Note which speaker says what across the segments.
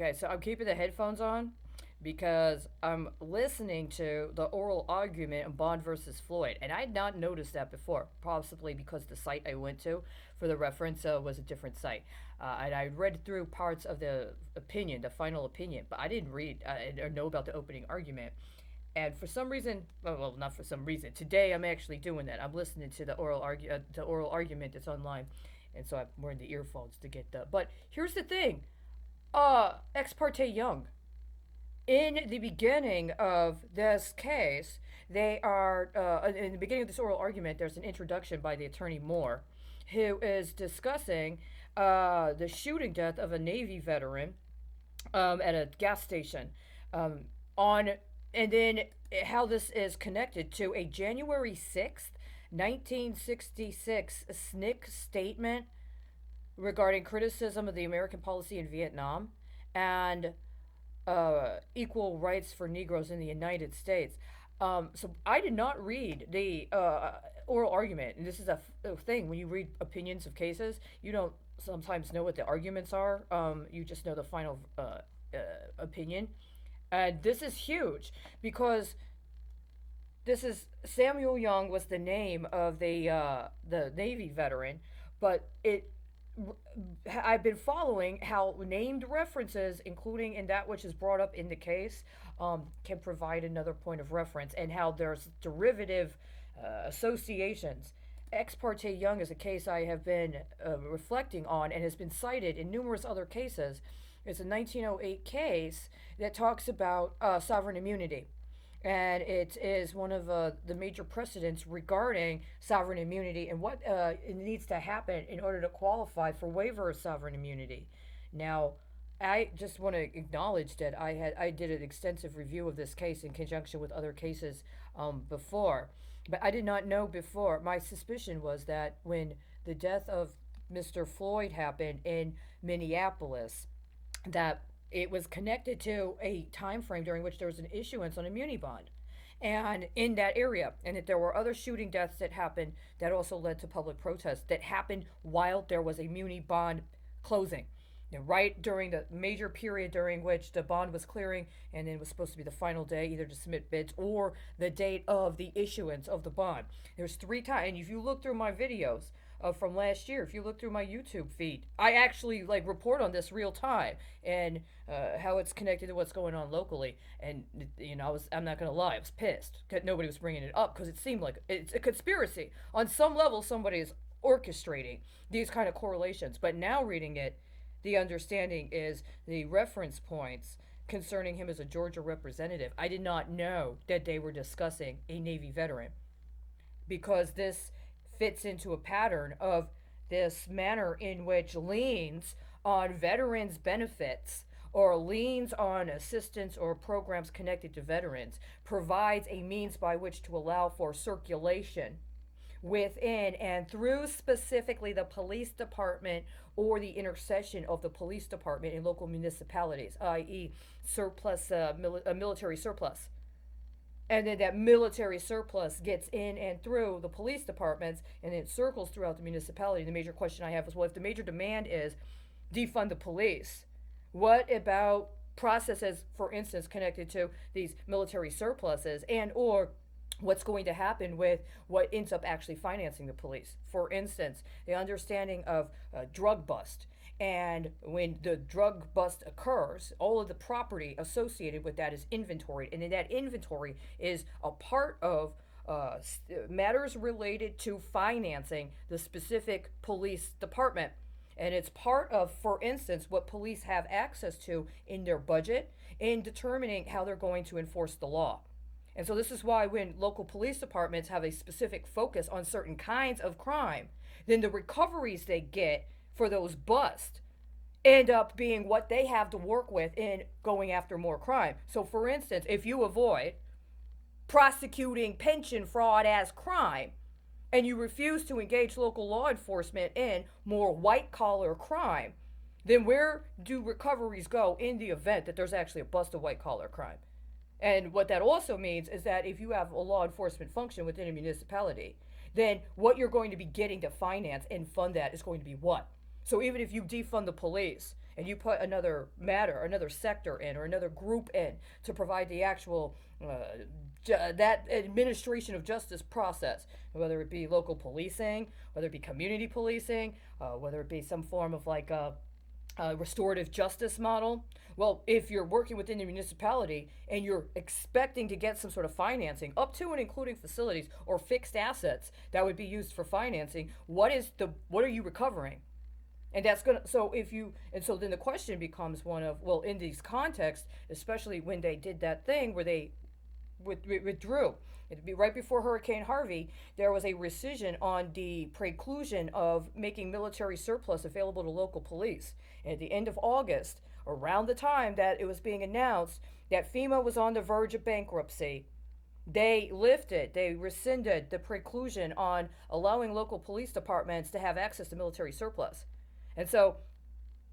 Speaker 1: Okay, so I'm keeping the headphones on because I'm listening to the oral argument of Bond versus Floyd, and I had not noticed that before, possibly because the site I went to for the reference was a different site. And I read through parts of the opinion, the final opinion, but I didn't read or know about the opening argument. And for some reason, well, not for some reason, today I'm actually doing that. I'm listening to the oral argument that's online, and so I'm wearing the earphones to get the. But here's the thing, ex parte Young. In the beginning of this case, they are, in the beginning of this oral argument, there's an introduction by the attorney Moore, who is discussing the shooting death of a Navy veteran at a gas station. On and then how this is connected to a January 6th, 1966 SNCC statement regarding criticism of the American policy in Vietnam and equal rights for Negroes in the United States. So I did not read the oral argument, and this is a thing when you read opinions of cases, you don't sometimes know what the arguments are. You just know the final opinion, and this is huge because this is Samuel Young was the name of the Navy veteran, but it I've been following how named references, including in that which is brought up in the case, can provide another point of reference, and how there's derivative associations. Ex parte Young is a case I have been reflecting on and has been cited in numerous other cases. It's a 1908 case that talks about sovereign immunity, and it is one of the major precedents regarding sovereign immunity and what it needs to happen in order to qualify for waiver of sovereign immunity. Now, I just want to acknowledge that I did an extensive review of this case in conjunction with other cases before, but I did not know before. My suspicion was that when the death of Mr. Floyd happened in Minneapolis, that it was connected to a time frame during which there was an issuance on immunity bond and in that area, and that there were other shooting deaths that happened that also led to public protests that happened while there was a muni bond closing, right during the major period during which the bond was clearing, and then it was supposed to be the final day either to submit bids or the date of the issuance of the bond. There's 3 times, and if you look through my videos from last year, if you look through my YouTube feed, I actually like report on this real time and how it's connected to what's going on locally. And I'm not gonna lie, I was pissed that nobody was bringing it up because it seemed like it's a conspiracy on some level. Somebody is orchestrating these kind of correlations. But now reading it, the understanding is the reference points concerning him as a Georgia representative. I did not know that they were discussing a Navy veteran because this fits into a pattern of this manner in which liens on veterans' benefits or liens on assistance or programs connected to veterans provides a means by which to allow for circulation within and through specifically the police department or the intercession of the police department in local municipalities, i.e., surplus, military surplus. And then that military surplus gets in and through the police departments and it circles throughout the municipality. The major question I have is, well, if the major demand is defund the police, what about processes, for instance, connected to these military surpluses, and or what's going to happen with what ends up actually financing the police? For instance, the understanding of drug bust. And when the drug bust occurs, all of the property associated with that is inventoried. And then that inventory is a part of matters related to financing the specific police department. And it's part of, for instance, what police have access to in their budget in determining how they're going to enforce the law. And so this is why when local police departments have a specific focus on certain kinds of crime, then the recoveries they get for those busts end up being what they have to work with in going after more crime. So for instance, if you avoid prosecuting pension fraud as crime and you refuse to engage local law enforcement in more white collar crime, then where do recoveries go in the event that there's actually a bust of white collar crime? And what that also means is that if you have a law enforcement function within a municipality, then what you're going to be getting to finance and fund that is going to be what? So even if you defund the police and you put another matter, another sector in, or another group in to provide the actual that administration of justice process, whether it be local policing, whether it be community policing, whether it be some form of like a restorative justice model. Well, if you're working within the municipality and you're expecting to get some sort of financing, up to and including facilities or fixed assets that would be used for financing, what are you recovering? And that's gonna so if you and so then the question becomes one of, well, in these contexts, especially when they did that thing where they withdrew. It'd be right before Hurricane Harvey. There was a rescission on the preclusion of making military surplus available to local police. And at the end of August, around the time that it was being announced that FEMA was on the verge of bankruptcy, they rescinded the preclusion on allowing local police departments to have access to military surplus. And so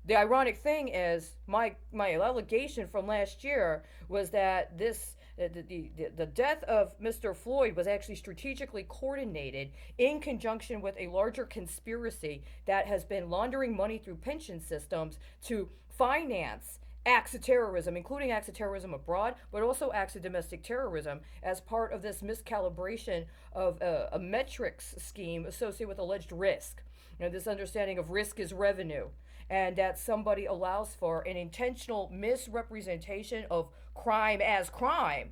Speaker 1: the ironic thing is, my allegation from last year was that the death of Mr. Floyd was actually strategically coordinated in conjunction with a larger conspiracy that has been laundering money through pension systems to finance acts of terrorism, including acts of terrorism abroad, but also acts of domestic terrorism, as part of this miscalibration of a metrics scheme associated with alleged risk. This understanding of risk is revenue, and that somebody allows for an intentional misrepresentation of crime as crime,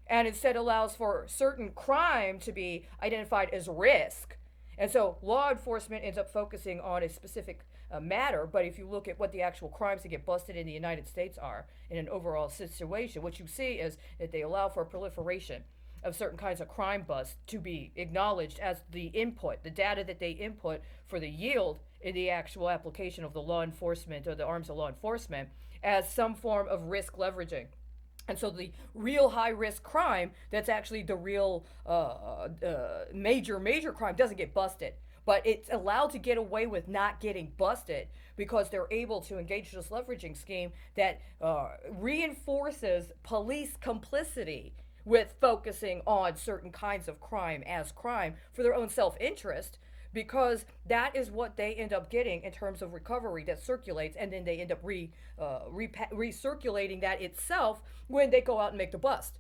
Speaker 1: and instead allows for certain crime to be identified as risk. And so law enforcement ends up focusing on a specific matter, but if you look at what the actual crimes that get busted in the United States are in an overall situation, what you see is that they allow for a proliferation of certain kinds of crime busts to be acknowledged as the input, the data that they input for the yield in the actual application of the law enforcement or the arms of law enforcement as some form of risk leveraging. And so the real high risk crime, that's actually the real major crime, doesn't get busted. But it's allowed to get away with not getting busted because they're able to engage this leveraging scheme that reinforces police complicity with focusing on certain kinds of crime as crime for their own self-interest, because that is what they end up getting in terms of recovery that circulates, and then they end up recirculating that itself when they go out and make the bust.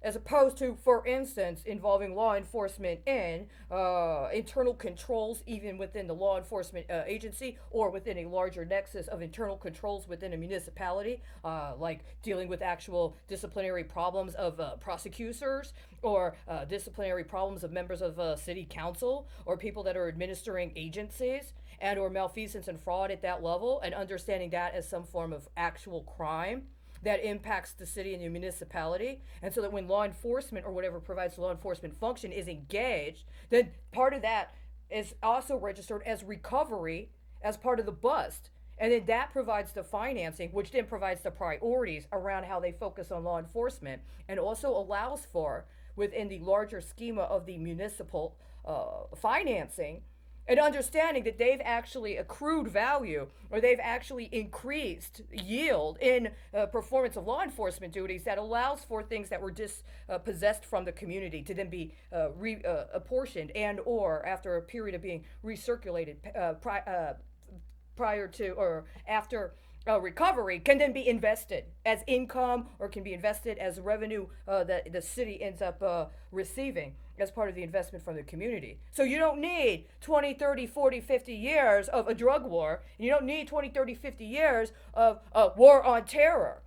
Speaker 1: As opposed to, for instance, involving law enforcement in internal controls, even within the law enforcement agency, or within a larger nexus of internal controls within a municipality, like dealing with actual disciplinary problems of prosecutors, or disciplinary problems of members of city council, or people that are administering agencies, and or malfeasance and fraud at that level, and understanding that as some form of actual crime that impacts the city and the municipality. And so that when law enforcement or whatever provides law enforcement function is engaged, then part of that is also registered as recovery as part of the bust. And then that provides the financing, which then provides the priorities around how they focus on law enforcement, and also allows for, within the larger schema of the municipal financing, and understanding that they've actually accrued value, or they've actually increased yield in performance of law enforcement duties that allows for things that were dispossessed from the community to then be apportioned, and or after a period of being recirculated prior to or after recovery, can then be invested as income, or can be invested as revenue that the city ends up receiving as part of the investment from the community. So you don't need 20, 30, 40, 50 years of a drug war. You don't need 20, 30, 50 years of a war on terror.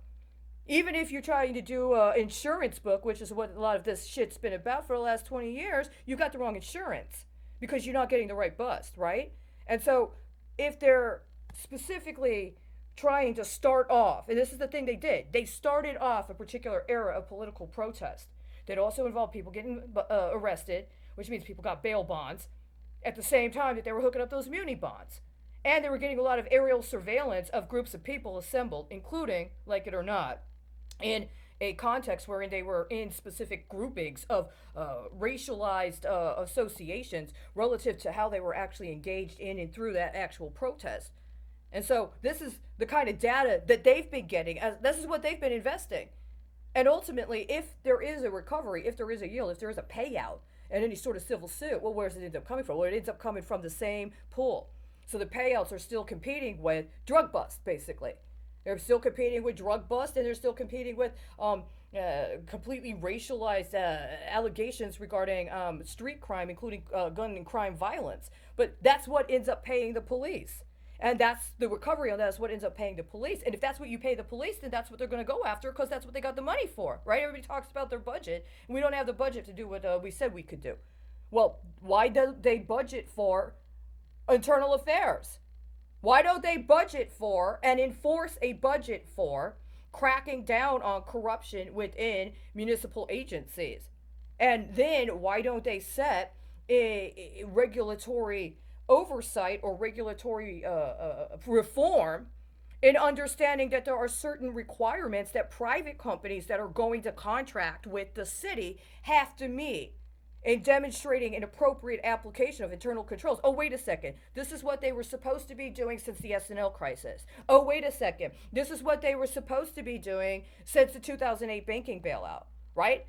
Speaker 1: Even if you're trying to do an insurance book, which is what a lot of this shit's been about for the last 20 years, you got the wrong insurance because you're not getting the right bust, right? And so if they're specifically trying to start off, and this is the thing they did, they started off a particular era of political protest that also involved people getting arrested, which means people got bail bonds, at the same time that they were hooking up those muni bonds. And they were getting a lot of aerial surveillance of groups of people assembled, including, like it or not, in a context wherein they were in specific groupings of racialized associations relative to how they were actually engaged in and through that actual protest. And so this is the kind of data that they've been getting. This is what they've been investing. And ultimately, if there is a recovery, if there is a yield, if there is a payout in any sort of civil suit, well, where does it end up coming from? Well, it ends up coming from the same pool. So the payouts are still competing with drug bust, basically. They're still competing with drug bust, and they're still competing with completely racialized allegations regarding street crime, including gun and crime violence. But that's what ends up paying the police. And that's the recovery on that is what ends up paying the police. And if that's what you pay the police, then that's what they're going to go after because that's what they got the money for, right? Everybody talks about their budget, and we don't have the budget to do what we said we could do. Well, why do they budget for internal affairs? Why don't they budget for and enforce a budget for cracking down on corruption within municipal agencies? And then why don't they set a regulatory oversight or regulatory reform in understanding that there are certain requirements that private companies that are going to contract with the city have to meet in demonstrating an appropriate application of internal controls. Oh, wait a second. This is what they were supposed to be doing since the S&L crisis. Oh, wait a second. This is what they were supposed to be doing since the 2008 banking bailout, right?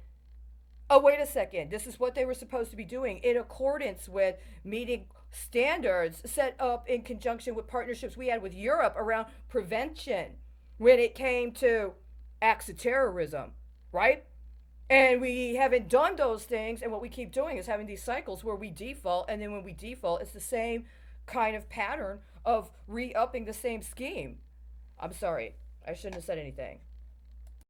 Speaker 1: Oh, wait a second. This is what they were supposed to be doing in accordance with meeting standards set up in conjunction with partnerships we had with Europe around prevention when it came to acts of terrorism, right? And we haven't done those things, and what we keep doing is having these cycles where we default, and then when we default, it's the same kind of pattern of re-upping the same scheme. I'm sorry, I shouldn't have said anything.